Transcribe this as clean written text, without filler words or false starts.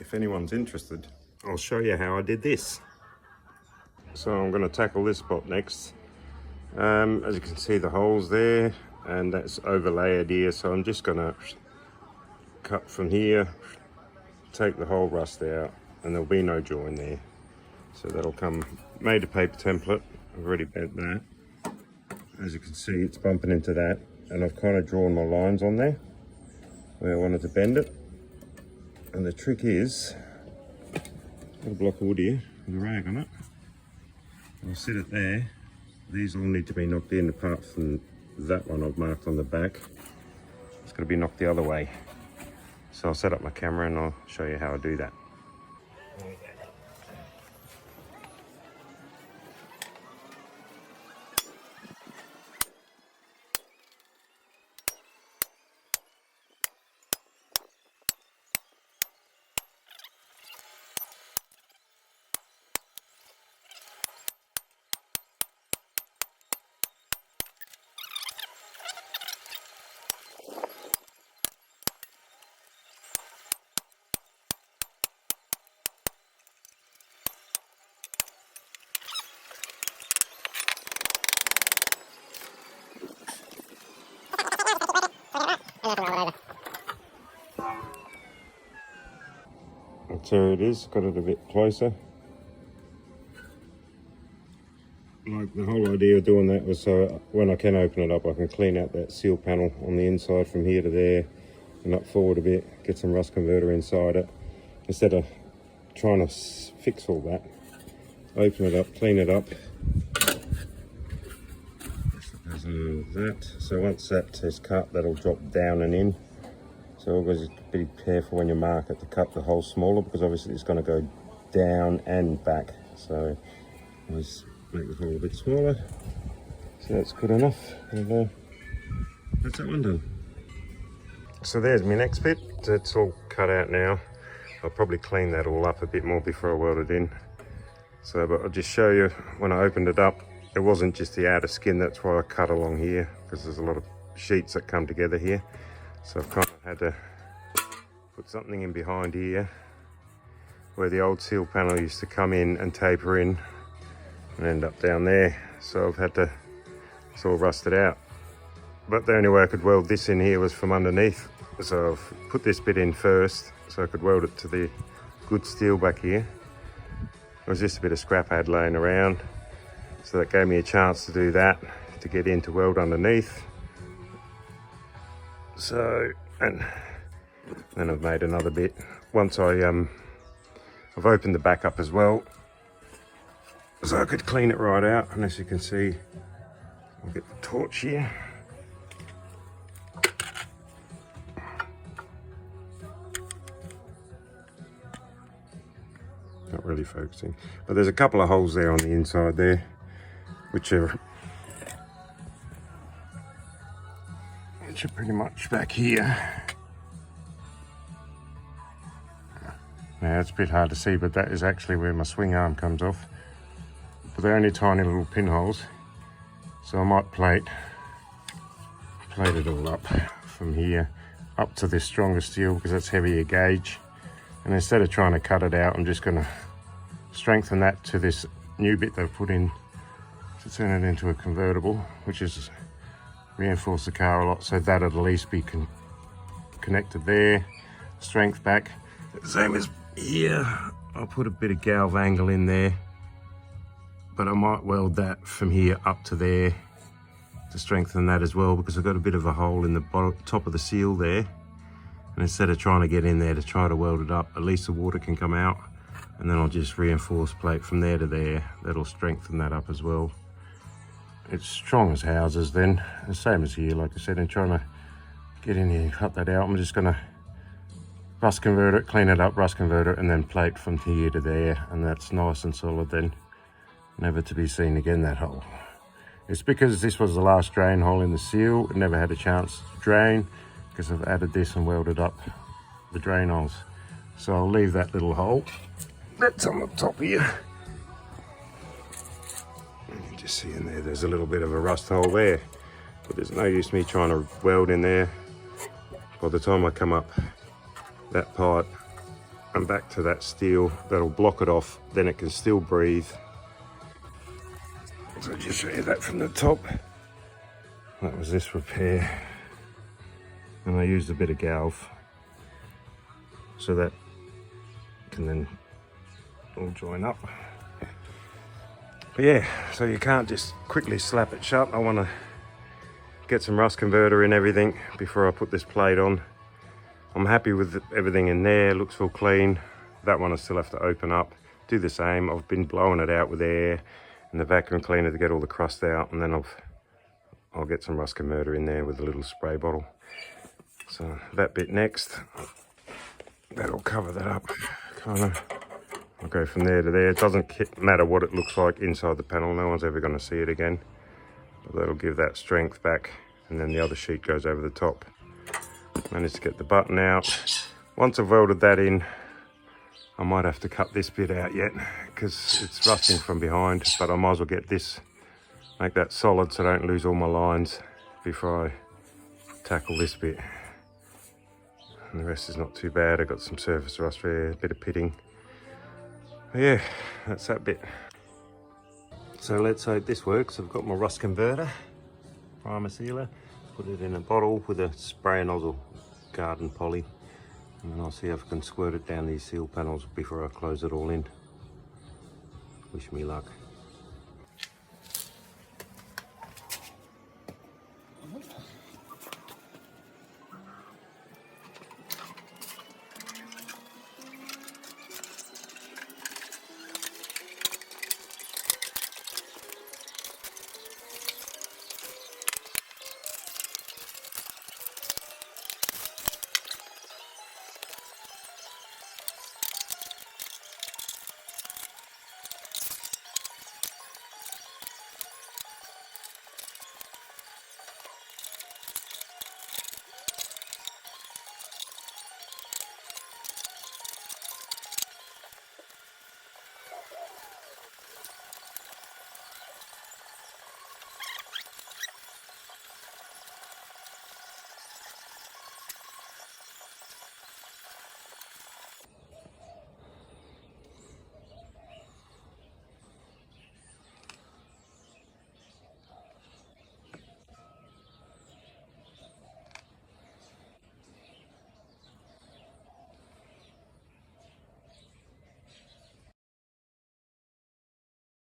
if anyone's interested, I'll show you how I did this. So I'm going to tackle this spot next. As you can see, the holes there, and that's overlaid here, so I'm just going to cut from here, take the whole rust out, and there'll be no join there. So that'll come, made a paper template. I've already bent that. As you can see, it's bumping into that, and I've kind of drawn my lines on there where I wanted to bend it. And the trick is, got a block of wood here with a rag on it. I'll sit it there. These all need to be knocked in, apart from that one I've marked on the back. It's got to be knocked the other way. So I'll set up my camera and I'll show you how I do that. There it is, got it a bit closer. Like, the whole idea of doing that was so when I can open it up, I can clean out that seal panel on the inside from here to there and up forward a bit, get some rust converter inside it. Instead of trying to fix all that, open it up, clean it up. That. So once that is cut, that'll drop down and in. So always be careful when you mark it to cut the hole smaller, because obviously it's going to go down and back. So always make the hole a bit smaller. So that's good enough. And that's that one done. So there's my next bit. It's all cut out now. I'll probably clean that all up a bit more before I weld it in. So, but I'll just show you when I opened it up. It wasn't just the outer skin, that's why I cut along here, because there's a lot of sheets that come together here. So I've kind of had to put something in behind here where the old seal panel used to come in and taper in and end up down there. So I've had to, it's all rusted out. But the only way I could weld this in here was from underneath. So I've put this bit in first so I could weld it to the good steel back here. It was just a bit of scrap I had laying around. So that gave me a chance to do that, to get in to weld underneath. So, and then I've made another bit. Once I've opened the back up as well, so I could clean it right out. And as you can see, I'll get the torch here. Not really focusing, but there's a couple of holes there on the inside there, which are pretty much back here. Now it's a bit hard to see, but that is actually where my swing arm comes off. But they're only tiny little pinholes, so I might plate it all up from here up to this stronger steel, because that's heavier gauge. And instead of trying to cut it out, I'm just going to strengthen that to this new bit they've put in to turn it into a convertible, which is reinforce the car a lot, so that at least be connected there, strength back. Same as here, I'll put a bit of galv angle in there, but I might weld that from here up to there to strengthen that as well, because I've got a bit of a hole in the top of the seal there, and instead of trying to get in there to try to weld it up, at least the water can come out, and then I'll just reinforce plate from there to there. That'll strengthen that up as well. It's strong as houses then, the same as here, like I said, and trying to get in here and cut that out. I'm just going to rust convert it, clean it up, rust convert it, and then plate from here to there, and that's nice and solid then. Never to be seen again, that hole. It's because this was the last drain hole in the seal. It never had a chance to drain, because I've added this and welded up the drain holes. So I'll leave that little hole that's on the top here. You can just see in there, there's a little bit of a rust hole there, but there's no use me trying to weld in there. By the time I come up that pipe, come back to that steel, that'll block it off, then it can still breathe. So just show you that from the top. That was this repair. And I used a bit of galv so that can then all join up. But yeah, so you can't just quickly slap it shut. I want to get some rust converter in everything before I put this plate on. I'm happy with everything in there, looks all clean. That one I still have to open up, do the same. I've been blowing it out with air and the vacuum cleaner to get all the crust out, and then I'll get some rust converter in there with a little spray bottle. So that bit next, that'll cover that up, kind of. I'll go from there to there. It doesn't matter what it looks like inside the panel, no one's ever going to see it again. But that'll give that strength back, and then the other sheet goes over the top. Managed to get the button out. Once I've welded that in, I might have to cut this bit out yet because it's rusting from behind, but I might as well get this, make that solid so I don't lose all my lines before I tackle this bit. And the rest is not too bad. I got some surface rust there, a bit of pitting. But yeah, that's that bit. So let's hope this works. I've got my rust converter, primer sealer, put it in a bottle with a spray nozzle, garden poly, and then I'll see if I can squirt it down these seal panels before I close it all in. Wish me luck.